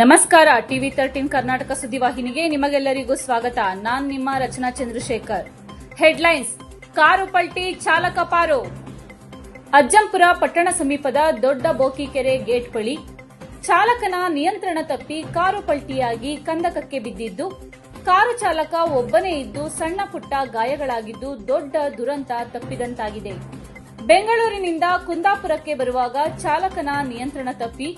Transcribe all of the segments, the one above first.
ನಮಸ್ಕಾರ. ಟಿವಿ 13 ಕರ್ನಾಟಕ ಸುದ್ದಿವಾಹಿನಿಗೆ ನಿಮಗೆಲ್ಲರಿಗೂ ಸ್ವಾಗತ. ನಾನು ನಿಮ್ಮ ರಚನಾ ಚಂದ್ರಶೇಖರ್. ಹೆಡ್ಲೈನ್ಸ್: ಕಾರು ಪಲ್ಟಿ, ಚಾಲಕ ಪಾರು. ಅಜ್ಜಂಪುರ ಪಟ್ಟಣ ಸಮೀಪದ ದೊಡ್ಡ ಬೋಕಿಕೆರೆ ಗೇಟ್ ಬಳಿ ಚಾಲಕನ ನಿಯಂತ್ರಣ ತಪ್ಪಿ ಕಾರು ಪಲ್ಟಿಯಾಗಿ ಕಂದಕಕ್ಕೆ ಬಿದ್ದಿದ್ದು, ಕಾರು ಚಾಲಕ ಒಬ್ಬನೇ ಇದ್ದು ಸಣ್ಣ ಪುಟ್ಟ ಗಾಯಗಳಾಗಿದ್ದು ದೊಡ್ಡ ದುರಂತ ತಪ್ಪಿದಂತಾಗಿದೆ. ಬೆಂಗಳೂರಿನಿಂದ ಕುಂದಾಪುರಕ್ಕೆ ಬರುವಾಗ ಚಾಲಕನ ನಿಯಂತ್ರಣ ತಪ್ಪಿ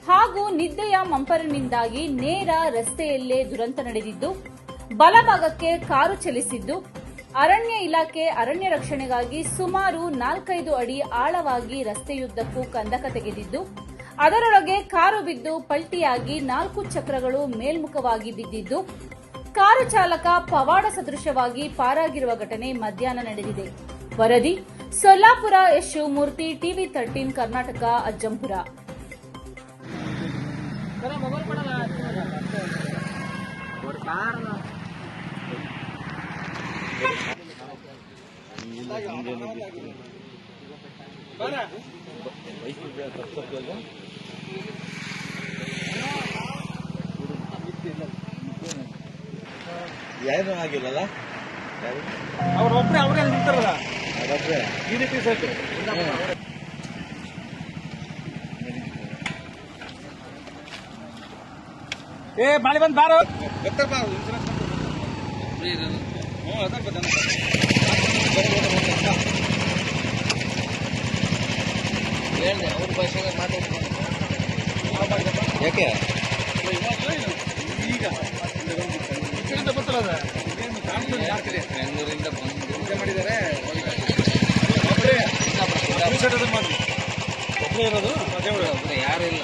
ಹಾಗೂ ನಿದ್ದೆಯ ಮಂಪರಿನಿಂದಾಗಿ ನೇರ ರಸ್ತೆಯಲ್ಲೇ ದುರಂತ ನಡೆದಿದ್ದು, ಬಲಭಾಗಕ್ಕೆ ಕಾರು ಚಲಿಸಿದ್ದು, ಅರಣ್ಯ ಇಲಾಖೆ ಅರಣ್ಯ ರಕ್ಷಣೆಗಾಗಿ ಸುಮಾರು 4-5 ಅಡಿ ಆಳವಾಗಿ ರಸ್ತೆಯುದ್ದಕ್ಕೂ ಕಂದಕ ತೆಗೆದಿದ್ದು, ಅದರೊಳಗೆ ಕಾರು ಬಿದ್ದು ಪಲ್ಟಿಯಾಗಿ 4 ಚಕ್ರಗಳು ಮೇಲ್ಮುಖವಾಗಿ ಬಿದ್ದಿದ್ದು, ಕಾರು ಚಾಲಕ ಪವಾಡ ಸದೃಶವಾಗಿ ಪಾರಾಗಿರುವ ಘಟನೆ ಮಧ್ಯಾಹ್ನ ನಡೆದಿದೆ. ವರದಿ: ಸೊಲ್ಲಾಪುರ. S Shivamurthy, TV 13 Karnataka, Ajjampura. ಯಾರು ಆಗಿಲ್ಲಲ್ಲ, ಅವ್ರೊಬ್ಬರೇ ಅವರೇ ನಿಂತಾರಲ್ಲ, ಅದೊಬ್ಬರೇ ಈ ರೀತಿ ಸರ್. ಏ ಬಾಳಿ ಬಂದ್ ಬಾರೋ ಹೇಳ್ದೆ ಅವ್ರ ಭಾಷೆಗೆ ಮಾತಾಡ್ತೀನಿ. ಯಾಕೆ ಈಗ ಗೊತ್ತಲ್ಲ, ಬೆಂಗಳೂರಿಂದ ಬಂದು ಮಾಡಿದ್ದಾರೆ ಒಬ್ಬರೇ ಇರೋದು, ಅದೇ ಯಾರು ಇಲ್ಲ.